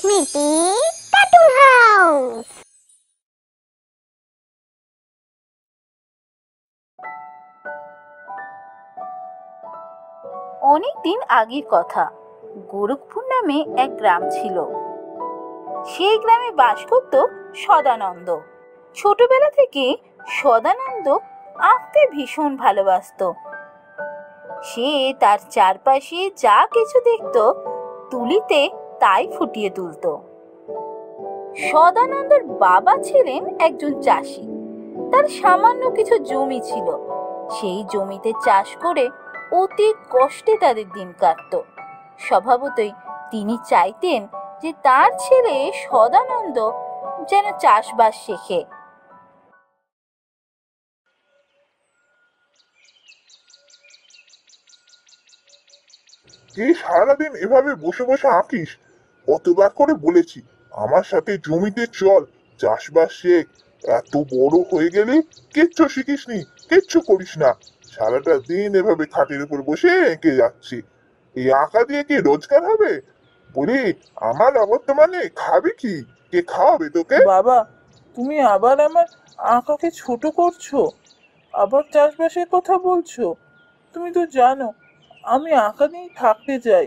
স্মৃতি cartoon house. অনেক দিন আগের কথা, গোরখপুর নামে এক গ্রাম ছিল। সেই গ্রামে বাস করত সদানন্দ। ছোটবেলা থেকে সদানন্দ আঁকতে ভীষণ ভালোবাসতো। সে তার চারপাশে যা কিছু দেখত তুলিতে তাই ফুটিয়ে তুলত। সদানন্দর বাবা ছিলেন একজন চাষি। তার সামান্য কিছু জমি ছিল। সেই জমিতে চাষ করে অতি কষ্টে তাদের দিন কাটত। স্বভাবতই তিনি চাইতেন যে তার ছেলে সদানন্দ যেন চাষবাস শেখে। তুই সারাদিন এভাবে বসে বসে আঁকিস? কতবার করে বলেছি আমার সাথে জমিতে চল, চাষবাস শেখ। এত বড় হয়ে গেলে কিচ্ছু শিখিসনি, কিচ্ছু করিস না। সারাটা দিন এভাবে খাটের উপর বসে এঁকে যাচ্ছি। এই আঁকা দিয়ে কি রোজগার হবে? বলি, আমার অবর্তমানে খাবি কি? কে খাওয়াবে তোকে? বাবা, তুমি আবার আমার আঁকাকে ছোট করছো, আবার চাষবাসের কথা বলছো। তুমি তো জানো আমি আঁকা নিয়েই থাকতে চাই,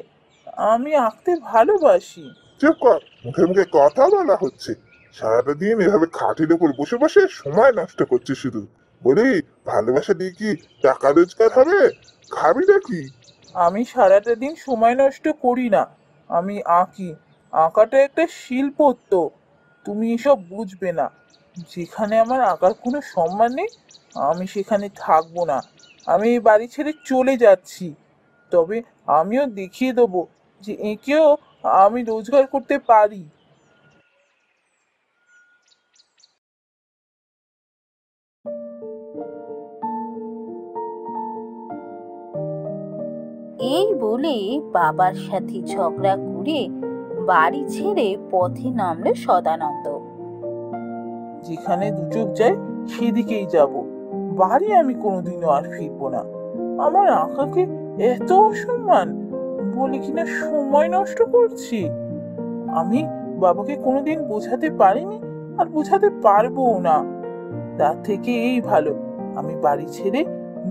আমি আঁকতে ভালোবাসি। চুপ কর, মুখে মুখে কথা বলা হচ্ছে। সারাটা দিন এভাবে খাটের উপর বসে বসে সময় নষ্ট করছিস শুধু। বলি, ভালোবাসা দিয়ে কি টাকা রোজগার হবে? খাবি নাকি? আমি সারাটা দিন সময় নষ্ট করি না, আমি আঁকি। আঁকাটা একটা শিল্প তো, তুমি এসব বুঝবে না। যেখানে আমার আঁকার কোনো সম্মান নেই আমি সেখানে থাকবো না। আমি এই বাড়ি ছেড়ে চলে যাচ্ছি। তবে আমিও দেখিয়ে দেবো যে এঁকেও আমি রোজগার করতে পারি। এই বলে বাবার সাথে ঝগড়া করে বাড়ি ছেড়ে পথে নামলো সদানন্দ। যেখানে দুচোখ যায় সেদিকেই যাব, বাড়ি আমি কোনোদিনও আর ফিরবো না। আমার আঁকাকে এত অসম্মান বলে কিনা সময় নষ্ট করছি। আমি বাবাকে কোনোদিন বোঝাতে পারিনি, আর বোঝাতে পারবোও না। তার থেকে এই ভালো আমি বাড়ি ছেড়ে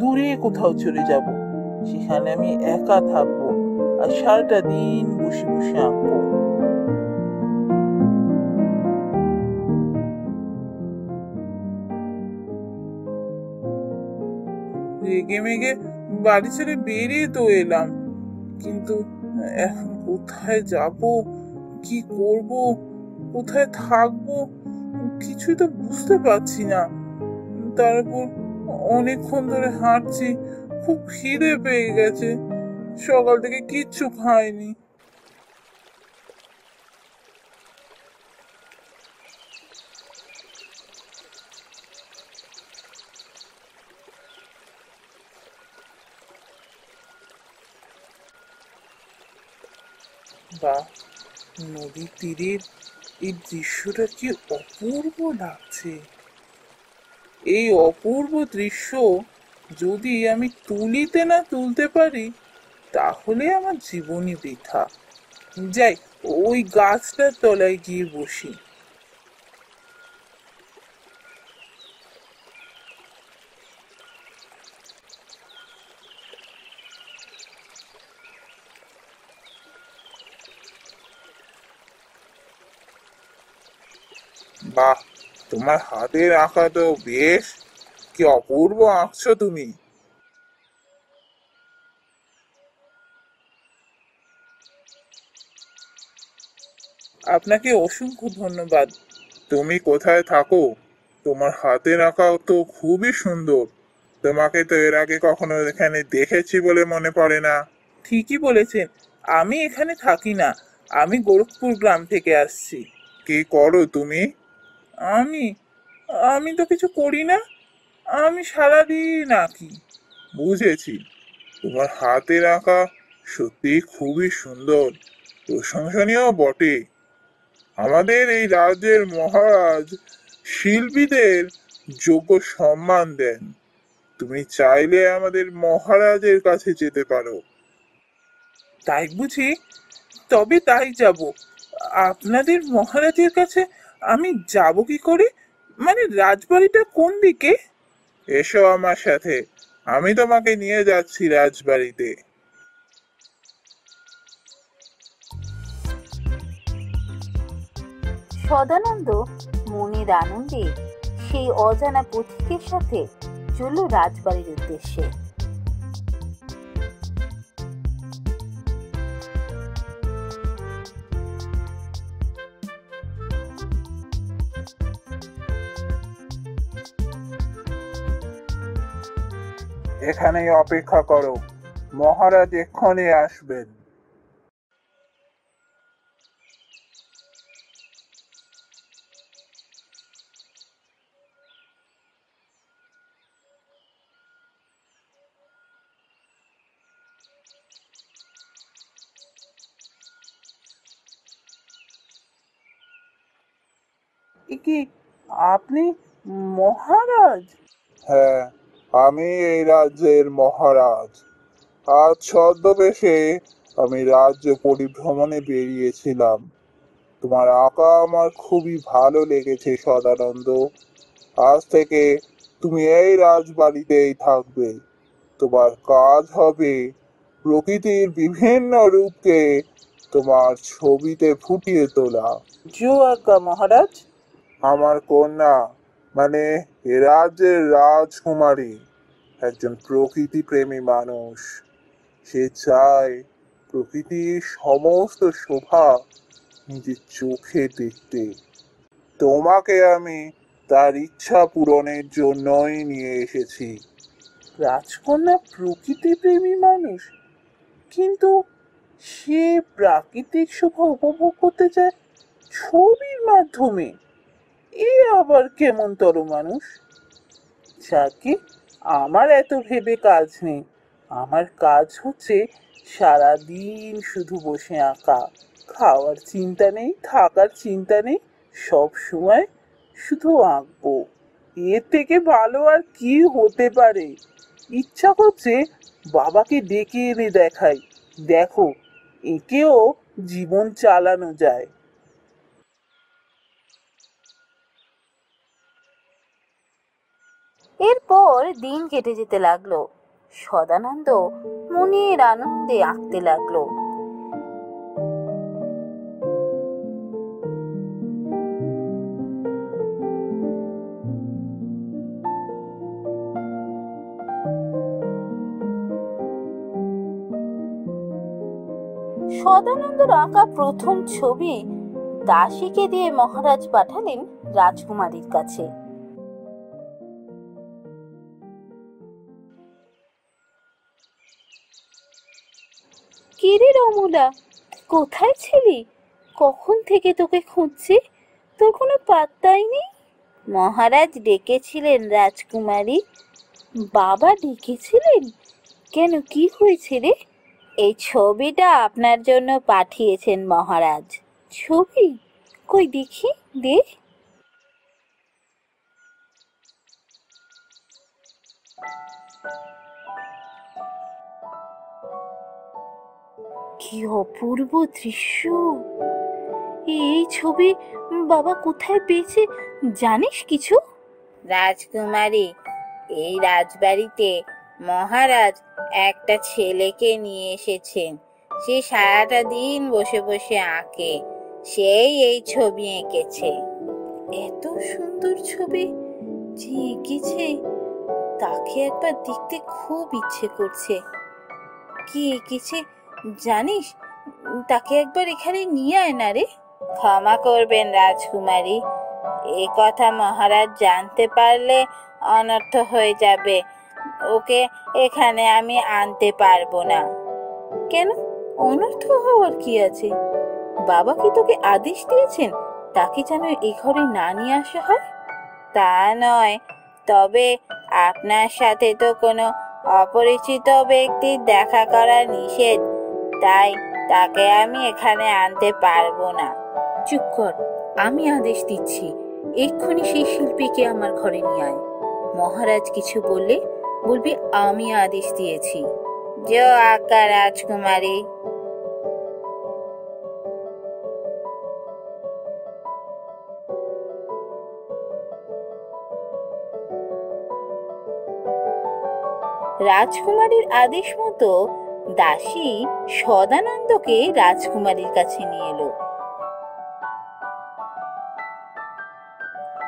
দূরে কোথাও চলে যাব। সেখানে আমি একা থাকবো আর সারাটা দিন বসে বসে আঁকবো। রেগে মেগে বাড়ি ছেড়ে বেরিয়ে তো এলাম, কিন্তু এখন কোথায় যাব, কি করব, কোথায় থাকবো কিছুই তো বুঝতে পারছি না। তার উপর অনেকক্ষণ ধরে হাঁটছি, খুব খিদে পেয়ে গেছে, সকাল থেকে কিচ্ছু খাইনি। বাহ, নদীর তীরের এই দৃশ্যটা কি অপূর্ব লাগছে। এই অপূর্ব দৃশ্য যদি আমি তুলিতে না তুলতে পারি তাহলে আমার জীবনই বৃথা। যাই, ওই গাছটার তলায় গিয়ে বসি। বাহ, তোমার হাতের আঁকা তো বেশ, কি অপূর্ব আঁকছো তুমি। আপনাকে অসংখ্য ধন্যবাদ। তুমি কোথায় থাকো? তোমার হাতের আঁকাও তো খুবই সুন্দর। তোমাকে তো এর আগে কখনো এখানে দেখেছি বলে মনে পড়ে না। ঠিকই বলেছেন, আমি এখানে থাকি না, আমি গোরখপুর গ্রাম থেকে আসছি। কি করো তুমি? আমি আমি তো কিছু করি না, আমি সারাদিন আঁকি। বুঝেছি, তোমার হাতের আঁকা সত্যি খুবই সুন্দর, প্রশংসনীয় বটে। আমাদের এই রাজ্যের মহারাজ শিল্পীদের যোগ্য সম্মান দেন। তুমি চাইলে আমাদের মহারাজের কাছে যেতে পারো। তাই বুঝি? তবে তাই যাব। আপনাদের মহারাজের কাছে আমি যাব কি করে? মানে রাজবাড়িটা কোন দিকে? এসো আমার সাথে, আমি তোমাকে নিয়ে যাচ্ছি রাজবাড়িতে। সদানন্দ মনের আনন্দে সেই অজানা পথিকের সাথে চলল রাজবাড়ির উদ্দেশ্যে। এখানেই অপেক্ষা করো, মহারাজ এক্ষণে আসবেন। কি আপনি মহারাজ? হ্যাঁ, আমি এই রাজ্যের মহারাজ। আজ ছদ্মবেশে আমি রাজ্য পরিভ্রমণে বেরিয়েছিলাম। তোমার আঁকা আমার খুবই ভালো লেগেছে সদানন্দ। আজ থেকে তুমি এই রাজবাড়িতেই থাকবে। তোমার কাজ হবে প্রকৃতির বিভিন্ন রূপকে তোমার ছবিতে ফুটিয়ে তোলা। জো আজ্ঞা মহারাজ। আমার কন্যা, মানে এ রাজ্যের রাজকুমারী, একজন প্রকৃতি প্রেমী মানুষ। সে চায় প্রকৃতির সমস্ত শোভা নিজের চোখে দেখতে। তোমাকে আমি তার ইচ্ছা পূরণের জন্যই নিয়ে এসেছি। রাজকন্যা প্রকৃতি প্রেমী মানুষ, কিন্তু সে প্রাকৃতিক শোভা উপভোগ করতে চায় ছবির মাধ্যমে। এ আবার কেমন তর মানুষ? যাকে আমার এত ভেবে কাজ নেই। আমার কাজ হচ্ছে সারাদিন শুধু বসে আঁকা। খাওয়ার চিন্তা নেই, থাকার চিন্তা নেই, সব সময় শুধু আঁকবো। এর থেকে ভালো আর কি হতে পারে? ইচ্ছা করছে বাবাকে ডেকে এনে দেখাই, দেখো একেও জীবন চালানো যায়। এরপর দিন কেটে যেতে লাগলো। সদানন্দ মনের আনন্দে আঁকতে লাগলো। সদানন্দর আঁকা প্রথম ছবি দাসীকে দিয়ে মহারাজ পাঠালেন রাজকুমারীর কাছে। কিরে রমুলা, কোথায় ছিলি? কখন থেকে তোকে খুঁজছি, তোর কোনো পাত্তাই নেই। মহারাজ ডেকেছিলেন রাজকুমারী। বাবা ডেকেছিলেন? কেন, কি হয়েছে রে? এই ছবিটা আপনার জন্য পাঠিয়েছেন মহারাজ। ছবি কই দেখি, দে। কি অপূর্ব দৃশ্য! এই ছবি বাবা কোথায় পেয়েছে জানিস কিছু? রাজকুমারী, এই রাজবাড়িতে মহারাজ একটা ছেলেকে নিয়ে এসেছেন। সে সারাটা দিন বসে বসে আঁকে, সেই এই ছবি এঁকেছে। এত সুন্দর ছবি যে এঁকেছে, তাকে একবার দেখতে খুব ইচ্ছে করছে। কি এঁকেছে জানিস? তাকে একবার এখানে নিয়ে আয় না রে। ক্ষমা করবেন রাজকুমারী, এ কথা মহারাজ জানতে পারলে অনর্থ হয়ে যাবে। ওকে এখানে আমি আনতে পারবো না। কেন, অনর্থ হওয়ার কি আছে? বাবা কি তোকে আদেশ দিয়েছেন তাকে যেন এ ঘরে না নিয়ে আসা হয়? তা নয়, তবে আপনার সাথে তো কোনো অপরিচিত ব্যক্তির দেখা করা নিষেধ, তাই তাকে আমি এখানে আনতে পারবো না। চুপ কর, আমি আদেশ দিচ্ছি, এক্ষুনি সেই শিল্পীকে আমার ঘরে নিয়ে আয়। মহারাজ কিছু বললে বলবি আমি আদেশ দিয়েছি। জয় আজ্ঞা রাজকুমারী। রাজকুমারীর আদেশ মতো দাসী সদানন্দকে রাজকুমারীর কাছে নিয়ে এলো।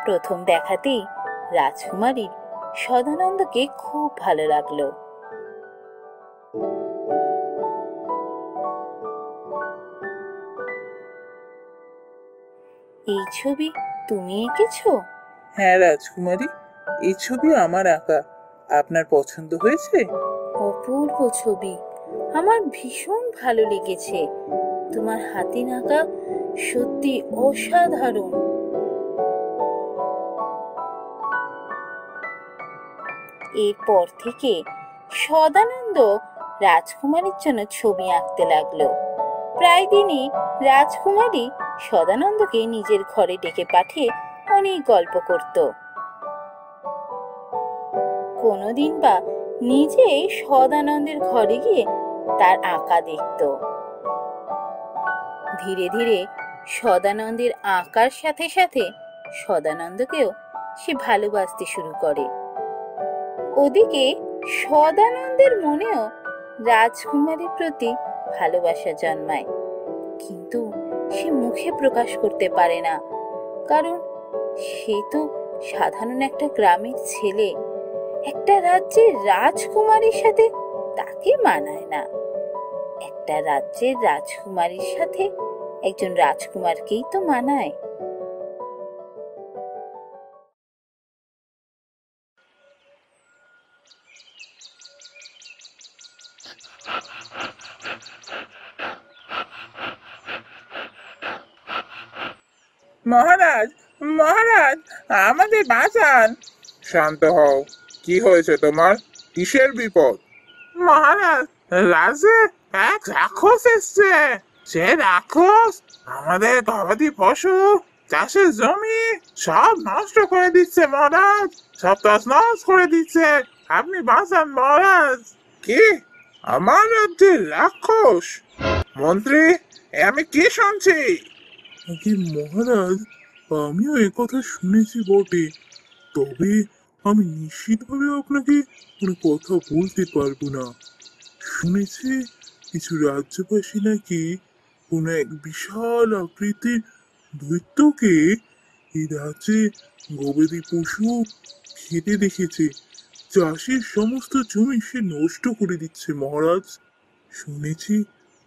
প্রথম দেখাতেই রাজকুমারীর সদানন্দকে খুব ভালো লাগলো। এই ছবি তুমি এঁকেছো? হ্যাঁ রাজকুমারী, এই ছবি আমার আঁকা। আপনার পছন্দ হয়েছে? অপূর্ব ছবি, আমার ভীষণ ভালো লেগেছে। তোমার হাতে আঁকা সত্যি অসাধারণ। এরপর থেকে সদানন্দ রাজকুমারীর জন্য ছবি আঁকতে লাগলো। প্রায় দিনই রাজকুমারী সদানন্দকে নিজের ঘরে ডেকে পাঠিয়ে অনেক গল্প করত। কোনোদিন বা নিজে সদানন্দের ঘরে গিয়ে তার আঁকা দেখত। ধীরে ধীরে সদানন্দের আঁকার সাথে সাথে সদানন্দকেও সে ভালোবাসতে শুরু করে। ওদিকে সদানন্দের মনেও রাজকুমারীর প্রতি ভালোবাসা জন্মায়, কিন্তু সে মুখে প্রকাশ করতে পারে না, কারণ সে তো সাধারণ একটা গ্রামের ছেলে। একটা রাজ্যের রাজকুমারীর সাথে তাকে মানায় না। একটা রাজ্যের রাজকুমারীর সাথে একজন রাজকুমারকেই তো মানায়। মহারাজ, মহারাজ, আমাদের বাঁচান। শান্ত হও। কি হয়েছে তোমার? কিসের বিপদ? মহারাজ, রাজে এক রাক্ষস এসছে। সে রাক্ষস আমাদের গবাদি পশু, চাষের জমি সব নষ্ট করে দিচ্ছে মহারাজ। সব তছনছ করে দিচ্ছে। আপনি বাঁচান মহারাজ। কি? আমার রাজ্যে রাক্ষস? মন্ত্রী, এ আমি কি শুনছি? আগে মহারাজ, আমিও একথা শুনেছি বটে, তবে আমি নিশ্চিতভাবে আপনাকে কোনো কথা বলতে পারবো না। শুনেছি কিছু রাজ্যবাসী নাকি কোনো এক বিশাল আকৃতির দৈত্যকে এই রাজ্যে গবাদি পশু খেতে দেখেছে। চাষের সমস্ত জমি সে নষ্ট করে দিচ্ছে মহারাজ। শুনেছি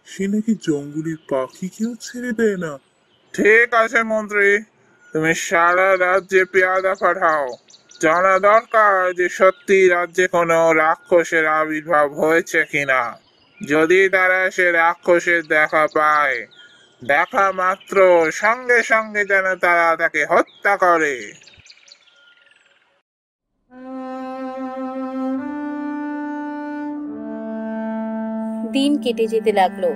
সে নাকি জঙ্গলের পাখিকেও ছেড়ে দেয় না। ঠিক আছে মন্ত্রী, তুমি সারা রাজ্যে পেয়াদা পাঠাও। জানা দরকার যে সত্যি রাজ্যে কোনো রাক্ষসের আবির্ভাব হয়েছে কিনা। যদি তারা সে রাক্ষসের দেখা পায়, দেখা মাত্র সঙ্গে সঙ্গে যেন তারা তাকে হত্যা করে। দিন কেটে যেতে লাগলো।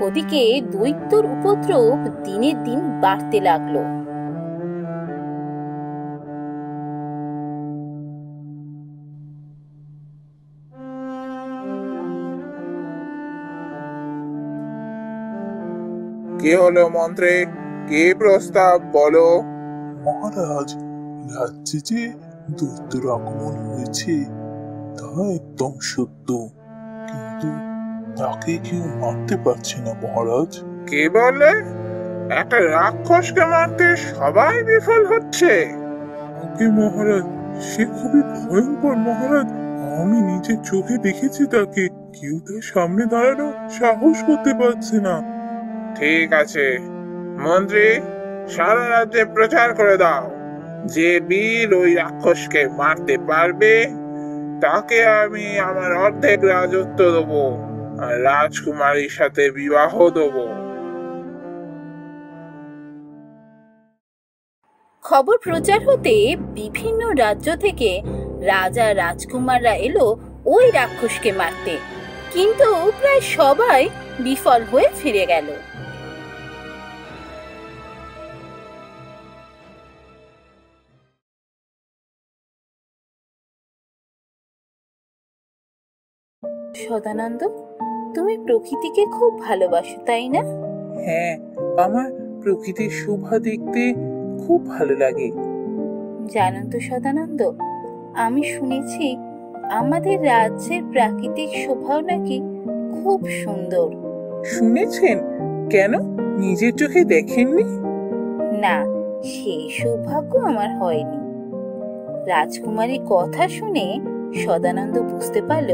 ওদিকে দৈত্যর উপদ্রব দিনের দিন বাড়তে লাগলো। কি হলো মন্ত্রী? কি প্রস্তাব বলো? মহারাজ, রাজ্যে যে দৈত্যর আগমন হয়েছে তা একদম সত্য, কিন্তু তাকে কেউ মারতে পারছে না মহারাজ। কি বললে? একটা রাক্ষসকে মারতে সবাই বিফল হচ্ছে? আগে মহারাজ, সে খুবই ভয়ঙ্কর মহারাজ। আমি নিজের চোখে দেখেছি তাকে। কেউ তার সামনে দাঁড়ানো সাহস করতে পারছে না। ঠিক আছে মন্ত্রী, সারা রাজ্যে প্রচার করে দাও, যে বীর ওই রাক্ষসকে মারতে পারবে তাকে আমি আমার অর্ধেক রাজত্ব দেবো আর রাজকুমারীর সাথে বিবাহ দেবো। খবর প্রচার হতে বিভিন্ন রাজ্য থেকে রাজা রাজকুমাররা এলো ওই রাক্ষসকে মারতে, কিন্তু প্রায় সবাই বিফল হয়ে ফিরে গেল। সদানন্দ, তুমি প্রকৃতিকে খুব ভালোবাসো, তাই না? হ্যাঁ, আমার প্রকৃতির শোভা দেখতে খুব ভালো লাগে। জানো তো সদানন্দ, আমি শুনেছি আমাদের রাজ্যের প্রাকৃতিক শোভাও নাকি খুব সুন্দর। শুনেছেন? কেন, নিজের চোখে দেখেননি? না, সেই সৌভাগ্য আমার হয়নি। রাজকুমারীর কথা শুনে সদানন্দ বুঝতে পারল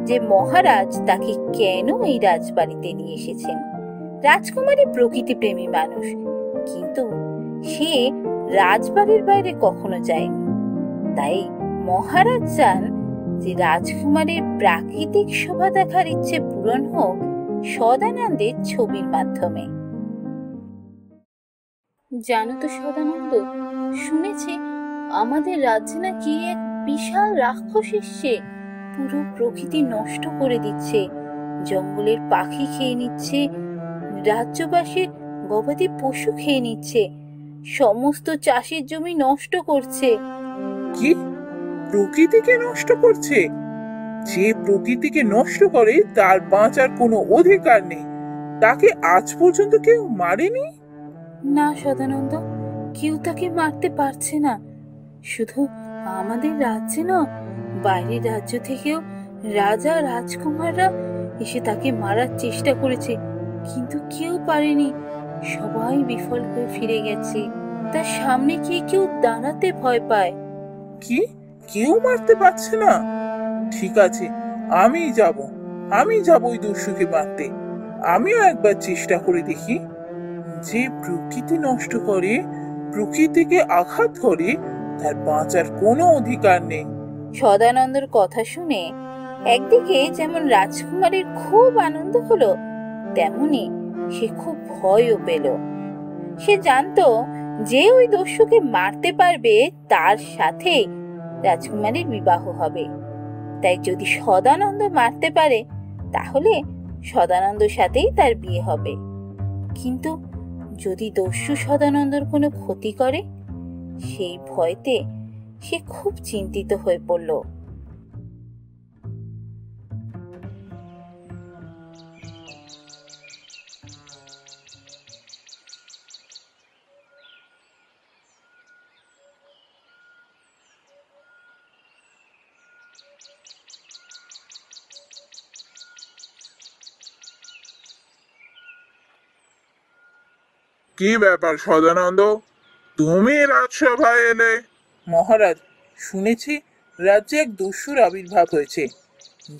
যে মহারাজ তাকে কেন এই রাজবাড়িতে নিয়ে এসেছেন। রাজকুমারী প্রকৃতি প্রেমী মানুষ, কিন্তু সে রাজবাড়ির বাইরে কখনো যায়নি। তাই মহারাজ চান যে রাজকুমারীর প্রাকৃতিক শোভা দেখার ইচ্ছে পূরণ হোক সদানন্দের ছবির মাধ্যমে। জানো তো সদানন্দ, শুনেছি আমাদের রাজ্যে নাকি এক বিশাল রাক্ষস এসছে, পুরো প্রকৃতি নষ্ট করে দিচ্ছে, জঙ্গলের পাখি খেয়ে নিচ্ছে, রাজ্যবাসীর গবাদি পশু খেয়ে নিচ্ছে, সমস্ত চাষের জমি নষ্ট করছে। কি, প্রকৃতিকে নষ্ট করছে? যে প্রকৃতিকে নষ্ট করে তার বাঁচার কোনো অধিকার নেই। তাকে আজ পর্যন্ত কেউ মারেনি? না সদানন্দ, কেউ তাকে মারতে পারছে না। শুধু আমাদের রাজ্যে না, বাইরের রাজ্য থেকেও রাজা রাজকুমাররা এসে তাকে মারার চেষ্টা করেছে, কিন্তু কেউ পারেনি। সবাই বিফল হয়ে ফিরে গেছে। তার সামনে গিয়ে কেউ দাঁড়াতে ভয় পায়। কি, কেউ মারতে পারছে না? ঠিক আছে, আমি যাব ওই দস্যুকে মারতে। আমিও একবার চেষ্টা করে দেখি। যে প্রকৃতি নষ্ট করে, প্রকৃতিকে আঘাত করে, তার বাঁচার কোনো অধিকার নেই। সদানন্দর কথা শুনে একদিকে যেমন রাজকুমারীর খুব আনন্দ হলো, তেমনি সে খুব ভয়ও পেল। সে জানতো যে ওই দস্যুকে মারতে পারবে তার সাথে রাজকুমারীর বিবাহ হবে। তাই যদি সদানন্দ মারতে পারে তাহলে সদানন্দর সাথেই তার বিয়ে হবে। কিন্তু যদি দস্যু সদানন্দর কোনো ক্ষতি করে, সেই ভয়তে সে খুব চিন্তিত হয়ে পড়ল। কি ব্যাপার সদানন্দ, তুমি রাজসভায় এলে? মহারাজ, শুনেছি রাজ্যে এক দস্যুর আবির্ভাব হয়েছে,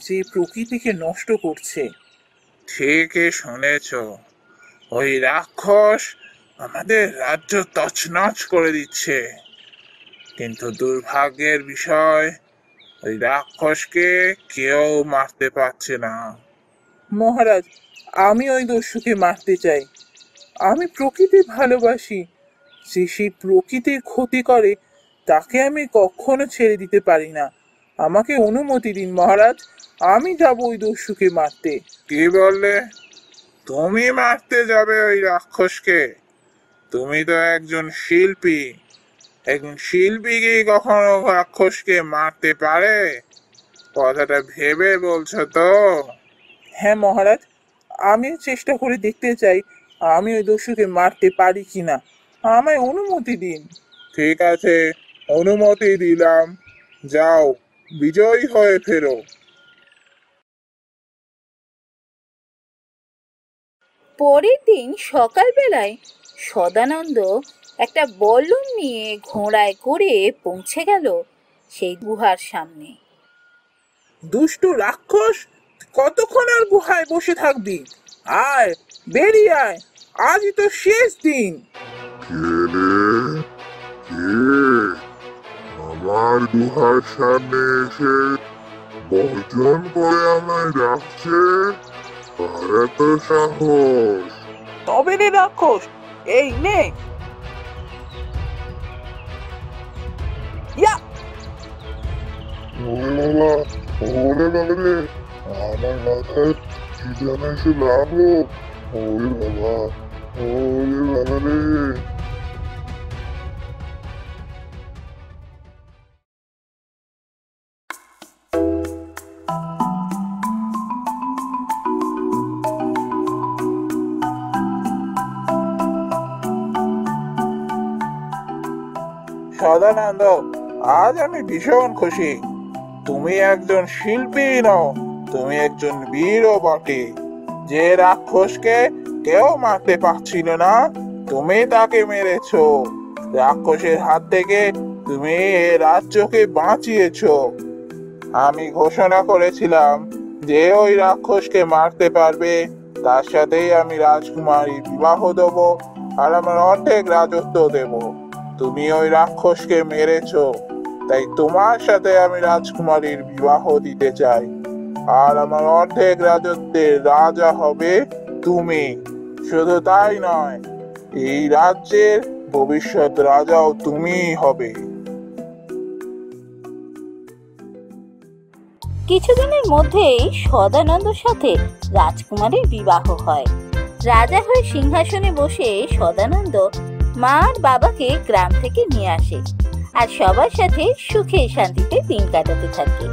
যে প্রকৃতিকে নষ্ট করছে। ঠিকই শুনেছ, ওই রাক্ষস আমাদের রাজ্য তছনছ করে দিচ্ছে। কিন্তু দুর্ভাগ্যের বিষয়, ওই রাক্ষসকে কেউ মারতে পারছে না। মহারাজ, আমি ওই দস্যুকে মারতে চাই। আমি প্রকৃতি ভালোবাসি। যে সেই প্রকৃতির ক্ষতি করে তাকে আমি কখনো ছেড়ে দিতে পারি না। আমাকে অনুমতি দিন মহারাজ, আমি যাব ওই দস্যুকে মারতে। কি বললে? তুমি মারতে যাবে ওই রাক্ষসকে? তুমি তো একজন শিল্পী। একজন শিল্পী কি কখনো রাক্ষসকে মারতে পারে? কথাটা ভেবে বলছো তো? হ্যাঁ মহারাজ, আমি চেষ্টা করে দেখতে চাই আমি ওই দস্যুকে মারতে পারি কিনা। আমায় অনুমতি দিন। ঠিক আছে, অনুমতি দিলাম। যাও, বিজয়ী হয়ে ফেরো। পরের দিন সকালবেলায় সদানন্দ একটা বল্লম নিয়ে ঘোড়ায় করে পৌঁছে গেল সেই গুহার সামনে। দুষ্টু রাক্ষস, কতক্ষণ আর গুহায় বসে থাকবি? আয়, বেরিয়ে আয়, আজই তো শেষ দিন। আমার গুহার সামনে এসে গর্জন করে আমায় ডাকছে? কার এত সাহস? তবে রে রাক্ষস, এই নে। ইয়া! ওরে বাবা, ওরে বাবা রে, আমার মাথায় কি যেন এসে লাগলো। ওরে বাবা, ওরে বাবা রে। সদানন্দ, আজ আমি ভীষণ খুশি। তুমি একজন শিল্পী নও, তুমি একজন বীরও বটে। যে রাক্ষসকে কেউ মারতে পারছিল না, তুমি তাকে মেরেছো। রাক্ষসের হাত থেকে তুমি এ রাজ্যকে বাঁচিয়েছো। আমি ঘোষণা করেছিলাম যে ওই রাক্ষসকে মারতে পারবে তার সাথেই আমি রাজকুমারী বিবাহ দেব, আর আমার অর্ধেক রাজত্ব দেব। তুমি ওই রাক্ষসকে মেরেছো, তাই তোমার সাথে আমি রাজকুমারীর বিবাহ দিতে চাই, আর আমার অর্ধেক রাজত্বের রাজা হবে তুমি। শুধু তাই নয়, এই রাজ্যের ভবিষ্যৎ রাজাও তুমিই হবে। কিছুদিনের মধ্যেই সদানন্দর সাথে রাজকুমারীর বিবাহ হয়। রাজা হয়ে সিংহাসনে বসে সদানন্দ মা আর বাবাকে গ্রাম থেকে নিয়ে আসে, আর সবার সাথে সুখে শান্তিতে দিন কাটাতে থাকে।